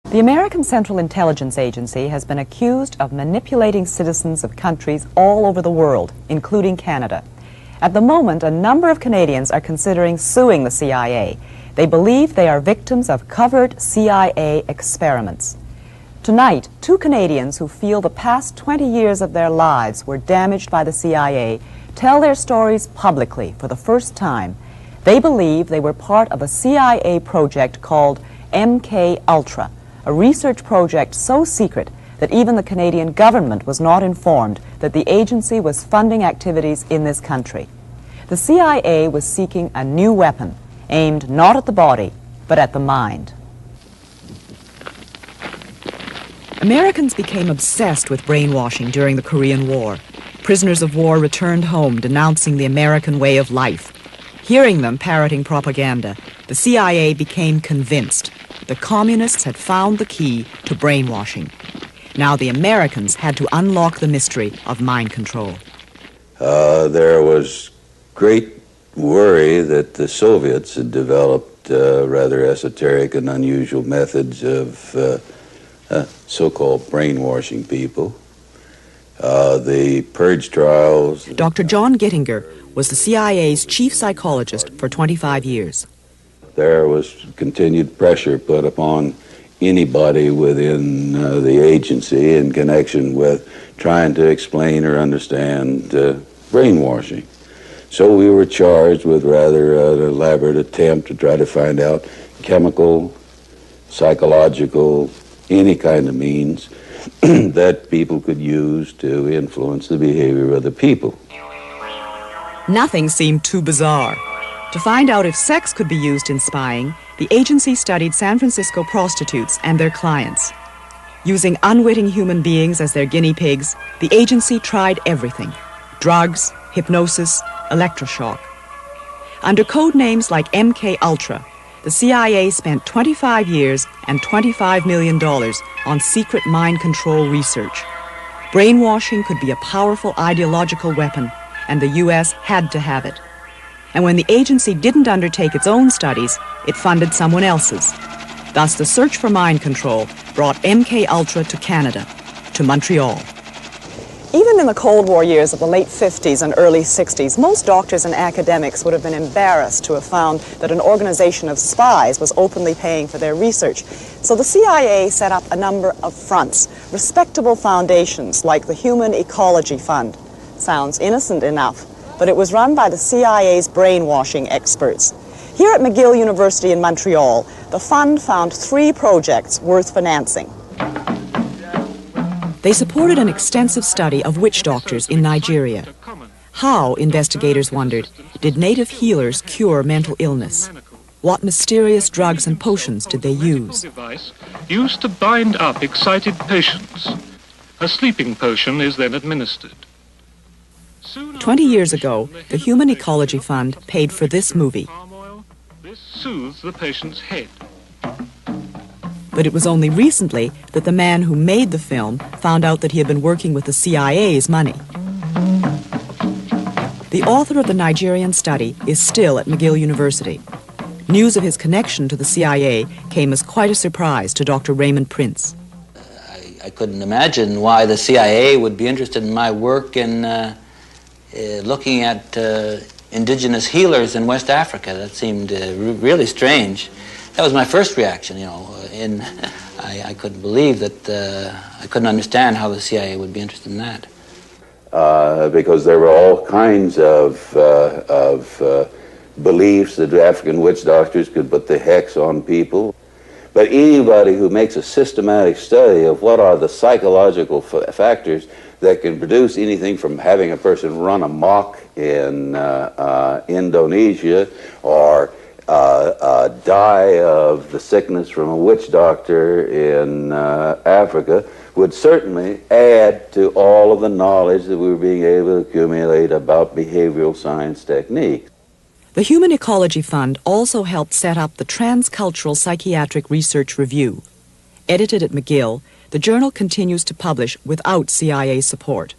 The American Central Intelligence Agency has been accused of manipulating citizens of countries all over the world, including Canada. At the moment, a number of Canadians are considering suing the CIA. They believe they are victims of covert CIA experiments. Tonight, two Canadians who feel the past 20 years of their lives were damaged by the CIA tell their stories publicly for the first time. They believe they were part of a CIA project called MK Ultra, a research project so secret that even the Canadian government was not informed that the agency was funding activities in this country. The CIA was seeking a new weapon, aimed not at the body, but at the mind. Americans became obsessed with brainwashing during the Korean War. Prisoners of war returned home denouncing the American way of life. Hearing them parroting propaganda, the CIA became convinced the communists had found the key to brainwashing. Now the Americans had to unlock the mystery of mind control. There was great worry that the Soviets had developed rather esoteric and unusual methods of so-called brainwashing people. The purge trials... Dr. John Gittinger was the CIA's chief psychologist for 25 years. There was continued pressure put upon anybody within the agency in connection with trying to explain or understand brainwashing. So we were charged with rather an elaborate attempt to try to find out chemical, psychological, any kind of means that people could use to influence the behavior of the people. Nothing seemed too bizarre. To find out if sex could be used in spying, the agency studied San Francisco prostitutes and their clients. Using unwitting human beings as their guinea pigs, the agency tried everything: drugs, hypnosis, electroshock. Under code names like MK Ultra, the CIA spent 25 years and $25 million on secret mind control research. Brainwashing could be a powerful ideological weapon, and the U.S. had to have it. And when the agency didn't undertake its own studies, it funded someone else's. Thus, the search for mind control brought MK Ultra to Canada, to Montreal. Even in the Cold War years of the late 50s and early 60s, most doctors and academics would have been embarrassed to have found that an organization of spies was openly paying for their research. So the CIA set up a number of fronts, respectable foundations like the Human Ecology Fund. Sounds innocent enough, but it was run by the CIA's brainwashing experts. Here at McGill University in Montreal, the fund found 3 projects worth financing. They supported an extensive study of witch doctors in Nigeria. How, investigators wondered, did native healers cure mental illness? What mysterious drugs and potions did they use? Used to bind up excited patients. A sleeping potion is then administered. 20 years ago, the Human Ecology Fund paid for this movie. This soothes the patient's head. But it was only recently that the man who made the film found out that he had been working with the CIA's money. The author of the Nigerian study is still at McGill University. News of his connection to the CIA came as quite a surprise to Dr. Raymond Prince. I couldn't imagine why the CIA would be interested in my work in looking at indigenous healers in West Africa. That seemed really strange. That was my first reaction, and I couldn't believe that, I couldn't understand how the CIA would be interested in that. Because there were all kinds of beliefs that African witch doctors could put the hex on people. But anybody who makes a systematic study of what are the psychological factors that can produce anything from having a person run amok in Indonesia or die of the sickness from a witch doctor in Africa would certainly add to all of the knowledge that we were being able to accumulate about behavioral science techniques. The Human Ecology Fund also helped set up the Transcultural Psychiatric Research Review. Edited at McGill, the journal continues to publish without CIA support.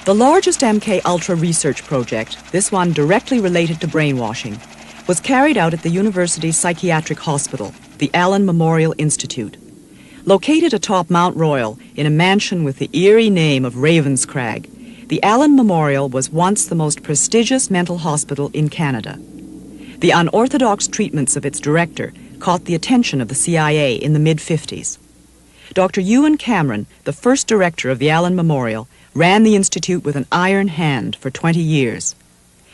The largest MK Ultra research project, this one directly related to brainwashing, was carried out at the university's psychiatric hospital, the Allen Memorial Institute. Located atop Mount Royal in a mansion with the eerie name of Ravenscrag, the Allen Memorial was once the most prestigious mental hospital in Canada. The unorthodox treatments of its director caught the attention of the CIA in the mid-50s. Dr. Ewan Cameron, the first director of the Allen Memorial, ran the institute with an iron hand for 20 years.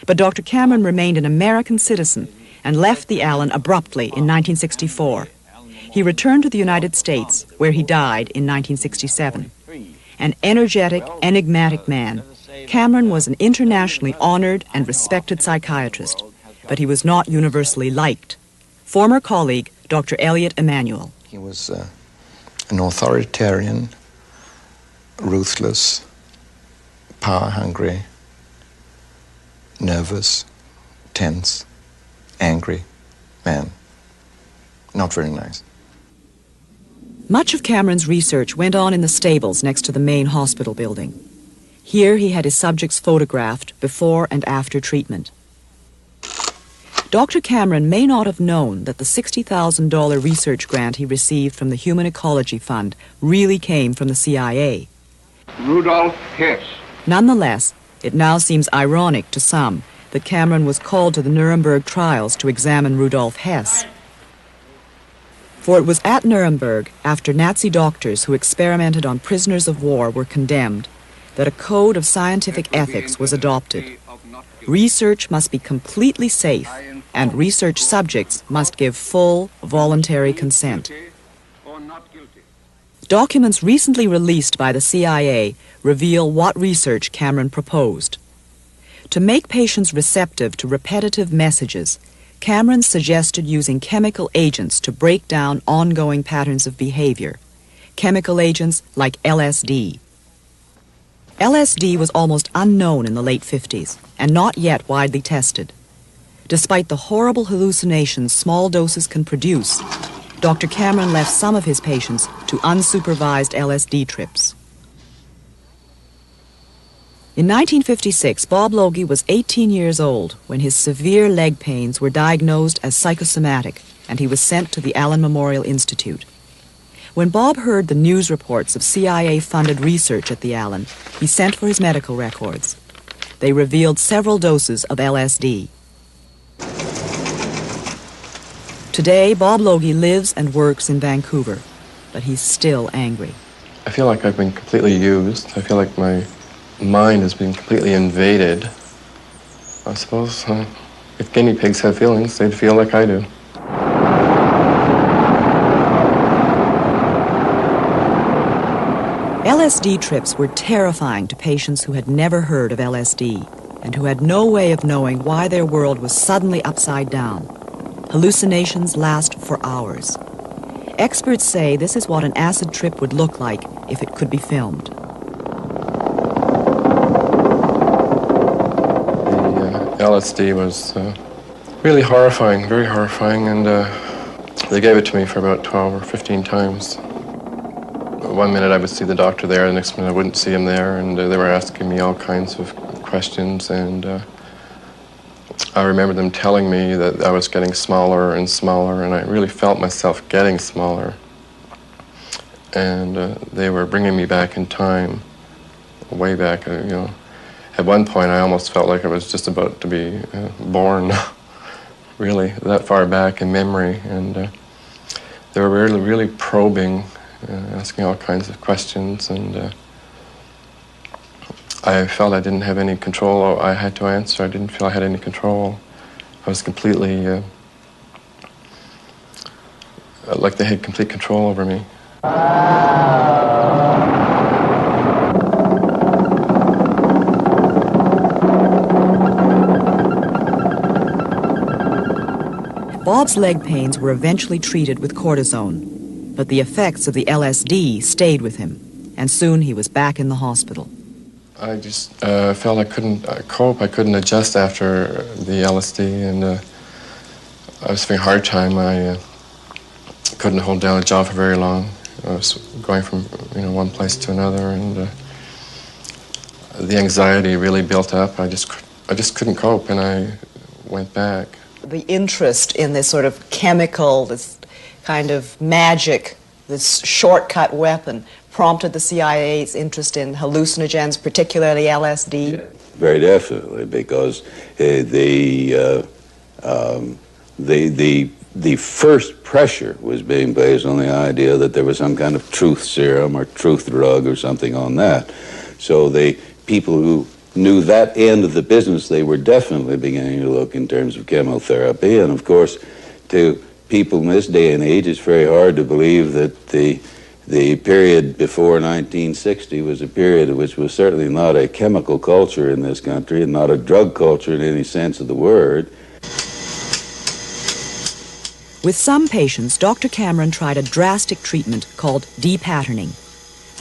But Dr. Cameron remained an American citizen and left the Allen abruptly in 1964. He returned to the United States, where he died in 1967. An energetic, enigmatic man, Cameron was an internationally honored and respected psychiatrist, but he was not universally liked. Former colleague Dr. Elliot Emanuel. He was an authoritarian, ruthless, power-hungry, nervous, tense, angry man. Not very nice. Much of Cameron's research went on in the stables next to the main hospital building. Here he had his subjects photographed before and after treatment. Dr. Cameron may not have known that the $60,000 research grant he received from the Human Ecology Fund really came from the CIA. Rudolf Hess. Nonetheless, it now seems ironic to some that Cameron was called to the Nuremberg trials to examine Rudolf Hess. For it was at Nuremberg, after Nazi doctors who experimented on prisoners of war were condemned, that a code of scientific ethics was adopted. Research must be completely safe, and research subjects must give full, voluntary consent. Documents recently released by the CIA reveal what research Cameron proposed. To make patients receptive to repetitive messages, Cameron suggested using chemical agents to break down ongoing patterns of behavior, chemical agents like LSD. LSD was almost unknown in the late 50s and not yet widely tested. Despite the horrible hallucinations small doses can produce, Dr. Cameron left some of his patients to unsupervised LSD trips. In 1956, Bob Logie was 18 years old when his severe leg pains were diagnosed as psychosomatic, and he was sent to the Allen Memorial Institute. When Bob heard the news reports of CIA-funded research at the Allen, he sent for his medical records. They revealed several doses of LSD. Today, Bob Logie lives and works in Vancouver, but he's still angry. I feel like I've been completely used. I feel like my mind has been completely invaded. I suppose if guinea pigs had feelings, they'd feel like I do. LSD trips were terrifying to patients who had never heard of LSD and who had no way of knowing why their world was suddenly upside down. Hallucinations last for hours. Experts say this is what an acid trip would look like if it could be filmed. The LSD was really horrifying, very horrifying, and they gave it to me for about 12 or 15 times. One minute I would see the doctor there, the next minute I wouldn't see him there, and they were asking me all kinds of questions, and I remember them telling me that I was getting smaller and smaller, and I really felt myself getting smaller. And they were bringing me back in time, way back, you know. At one point I almost felt like I was just about to be born, really, that far back in memory, and they were really, really probing, asking all kinds of questions, and I felt I didn't have any control. I had to answer. I didn't feel I had any control. I was completely, like they had complete control over me. Bob's leg pains were eventually treated with cortisone, but the effects of the LSD stayed with him, and soon he was back in the hospital. I just felt I couldn't cope. I couldn't adjust after the LSD, and I was having a hard time. I couldn't hold down a job for very long. I was going from one place to another, and the anxiety really built up. I just couldn't cope, and I went back. The interest in this sort of chemical, this kind of magic, this shortcut weapon, prompted the CIA's interest in hallucinogens, particularly LSD? Yeah, very definitely, because the first pressure was being based on the idea that there was some kind of truth serum or truth drug or something on that. So the people who knew that end of the business, they were definitely beginning to look in terms of chemotherapy. And of course, to people in this day and age, it's very hard to believe that the period before 1960 was a period which was certainly not a chemical culture in this country and not a drug culture in any sense of the word. With some patients, Dr. Cameron tried a drastic treatment called depatterning.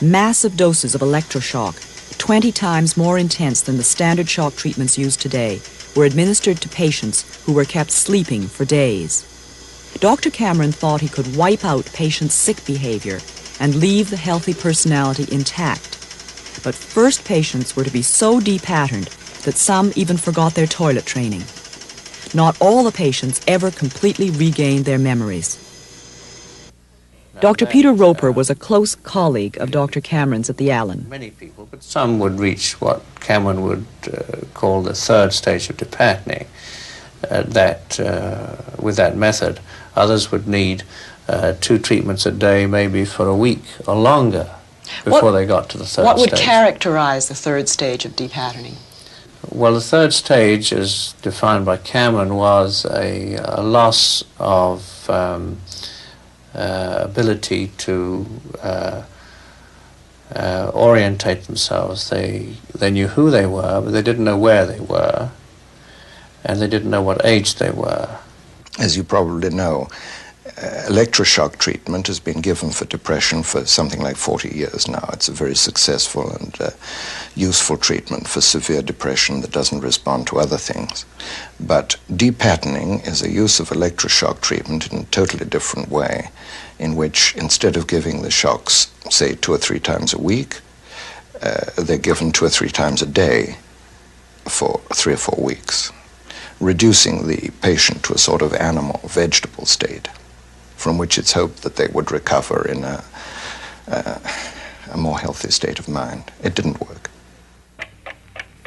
Massive doses of electroshock, 20 times more intense than the standard shock treatments used today, were administered to patients who were kept sleeping for days. Dr. Cameron thought he could wipe out patients' sick behavior and leave the healthy personality intact. But first patients were to be so depatterned that some even forgot their toilet training. Not all the patients ever completely regained their memories. Dr. Peter Roper was a close colleague of Dr. Cameron's at the Allen. Many people, but some would reach what Cameron would call the third stage of depatterning. With that method, others would need 2 treatments a day, maybe for a week or longer, before they got to the third stage. What would characterize the third stage of depatterning? Well, the third stage, as defined by Cameron, was a loss of ability to orientate themselves. They knew who they were, but they didn't know where they were, and they didn't know what age they were. As you probably know, electroshock treatment has been given for depression for something like 40 years now. It's a very successful and useful treatment for severe depression that doesn't respond to other things. But depatterning is a use of electroshock treatment in a totally different way, in which instead of giving the shocks, say, 2 or 3 times a week, they're given 2 or 3 times a day for 3 or 4 weeks, reducing the patient to a sort of animal, vegetable state, from which it's hoped that they would recover in a more healthy state of mind. It didn't work.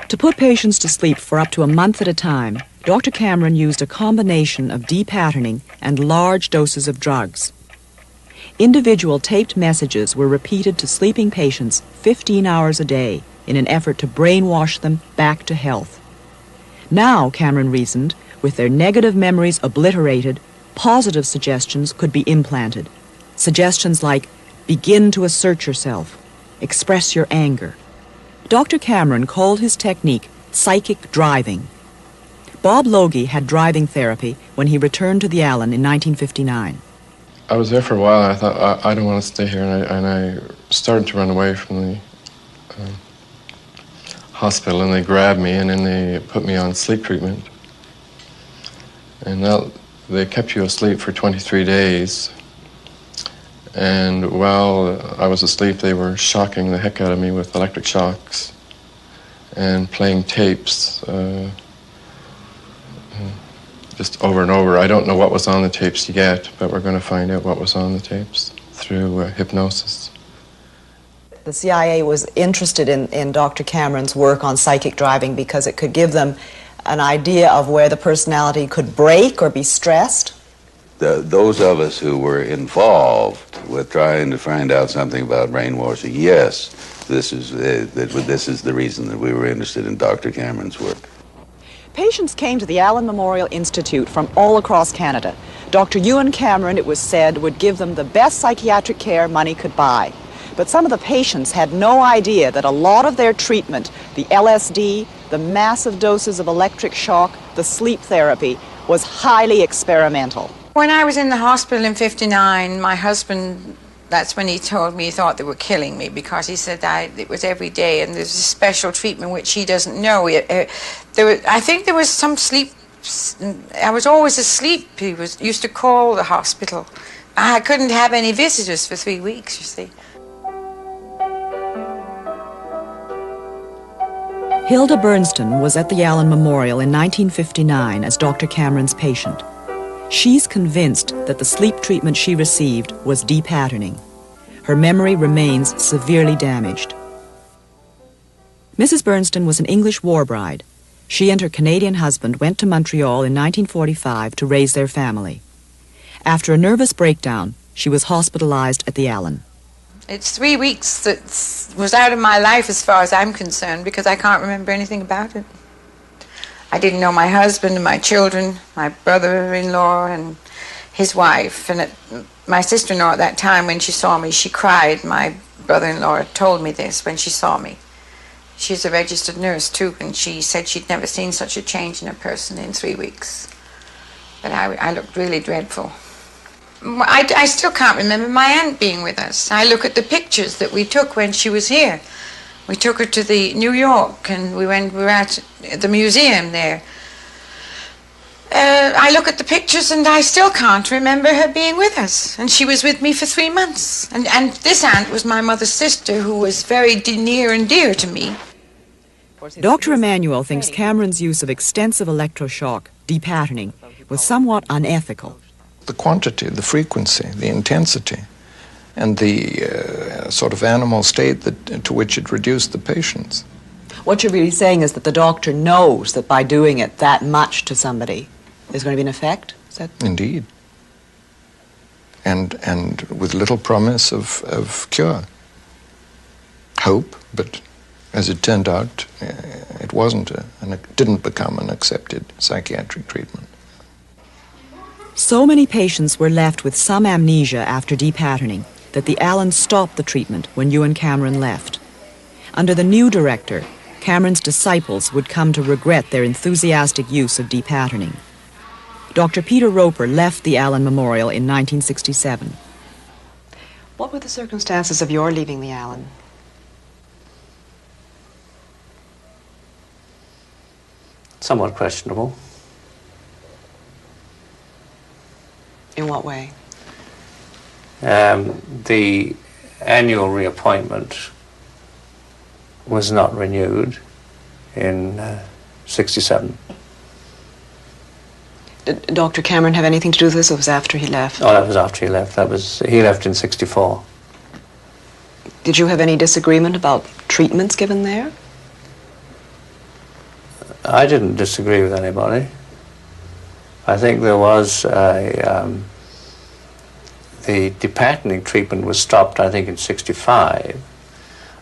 To put patients to sleep for up to a month at a time, Dr. Cameron used a combination of depatterning and large doses of drugs. Individual taped messages were repeated to sleeping patients 15 hours a day in an effort to brainwash them back to health. Now, Cameron reasoned, with their negative memories obliterated, positive suggestions could be implanted. Suggestions like, begin to assert yourself, express your anger. Dr. Cameron called his technique psychic driving. Bob Logie had driving therapy when he returned to the Allen in 1959. I was there for a while, and I thought, I don't want to stay here, and I started to run away from the hospital, and they grabbed me, and then they put me on sleep treatment. And they kept you asleep for 23 days. And while I was asleep, they were shocking the heck out of me with electric shocks and playing tapes just over and over. I don't know what was on the tapes yet, but we're going to find out what was on the tapes through hypnosis. The CIA was interested in Dr. Cameron's work on psychic driving because it could give them an idea of where the personality could break or be stressed? Those of us who were involved with trying to find out something about brainwashing, yes, this is the reason that we were interested in Dr. Cameron's work. Patients came to the Allen Memorial Institute from all across Canada. Dr. Ewan Cameron, it was said, would give them the best psychiatric care money could buy. But some of the patients had no idea that a lot of their treatment, the LSD, the massive doses of electric shock, the sleep therapy, was highly experimental. When I was in the hospital in '59, my husband, that's when he told me he thought they were killing me, because he said it was every day, and there's a special treatment which he doesn't know. I think there was some sleep. I was always asleep. He used to call the hospital. I couldn't have any visitors for 3 weeks, you see. Hilda Bernston was at the Allen Memorial in 1959 as Dr. Cameron's patient. She's convinced that the sleep treatment she received was de-patterning. Her memory remains severely damaged. Mrs. Bernstein was an English war bride. She and her Canadian husband went to Montreal in 1945 to raise their family. After a nervous breakdown, she was hospitalized at the Allen. It's 3 weeks that was out of my life as far as I'm concerned, because I can't remember anything about it. I didn't know my husband and my children, my brother-in-law and his wife. And my sister-in-law at that time, when she saw me, she cried. My brother-in-law told me this when she saw me. She's a registered nurse too, and she said she'd never seen such a change in a person in 3 weeks. But I looked really dreadful. I still can't remember my aunt being with us. I look at the pictures that we took when she was here. We took her to the New York, and we were at the museum there. I look at the pictures, and I still can't remember her being with us. And she was with me for 3 months. And this aunt was my mother's sister, who was very near and dear to me. Dr. Emanuel thinks Cameron's use of extensive electroshock, de-patterning, was somewhat unethical. The quantity, the frequency, the intensity, and the sort of animal state to which it reduced the patients. What you're really saying is that the doctor knows that by doing it that much to somebody, there's going to be an effect? Is that... Indeed. And with little promise of cure. Hope, but as it turned out, it wasn't, and it didn't become an accepted psychiatric treatment. So many patients were left with some amnesia after de-patterning that the Allens stopped the treatment when you and Cameron left. Under the new director, Cameron's disciples would come to regret their enthusiastic use of de-patterning. Dr. Peter Roper left the Allen Memorial in 1967. What were the circumstances of your leaving the Allen? Somewhat questionable. In what way? The annual reappointment was not renewed in 67. Did Dr. Cameron have anything to do with this, or was after he left? Oh, that was after he left. He left in 64. Did you have any disagreement about treatments given there? I didn't disagree with anybody. I think there was the de-patterning treatment was stopped, I think, in 65.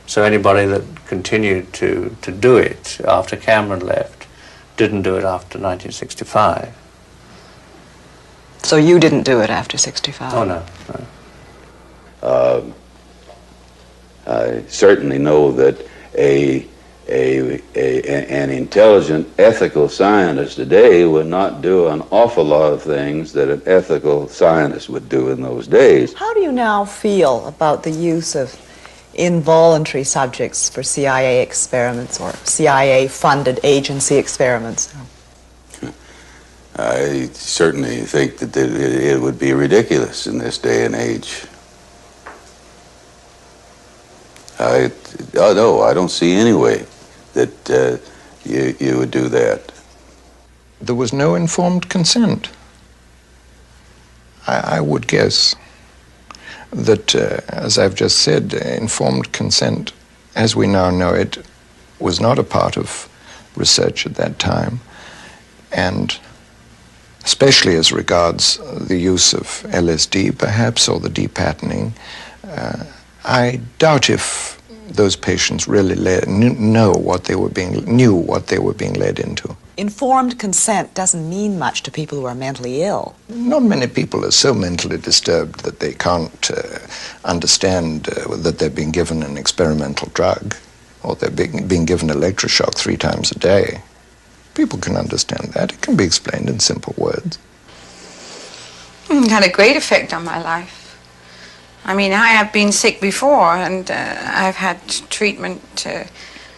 So anybody that continued to do it after Cameron left didn't do it after 1965. So you didn't do it after 65? Oh, no. I certainly know that an intelligent, ethical scientist today would not do an awful lot of things that an ethical scientist would do in those days. How do you now feel about the use of involuntary subjects for CIA experiments or CIA-funded agency experiments? I certainly think that it would be ridiculous in this day and age. No, I don't see any way that you would do that. There was no informed consent. I would guess that, as I've just said, informed consent, as we now know it, was not a part of research at that time, and especially as regards the use of LSD, perhaps, or the de-patterning, I doubt if those patients really knew what they were being led into. Informed consent doesn't mean much to people who are mentally ill. Not many people are so mentally disturbed that they can't understand that they're being given an experimental drug, or they're being given electroshock 3 times a day. People can understand that. It can be explained in simple words. It had a great effect on my life. I mean, I have been sick before, and I've had treatment,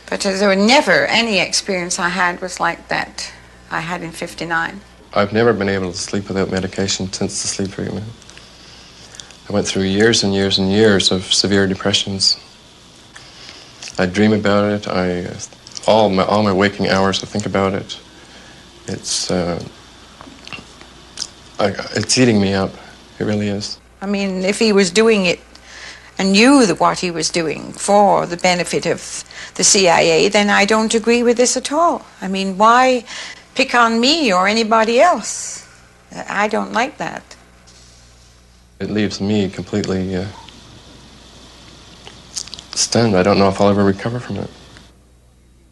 but there were never any experience I had was like that I had in 59. I've never been able to sleep without medication since the sleep treatment. I went through years and years and years of severe depressions. I dream about it. All my waking hours, I think about it. It's It's eating me up. It really is. I mean, if he was doing it and knew what he was doing for the benefit of the CIA, then I don't agree with this at all. I mean, why pick on me or anybody else? I don't like that. It leaves me completely stunned. I don't know if I'll ever recover from it.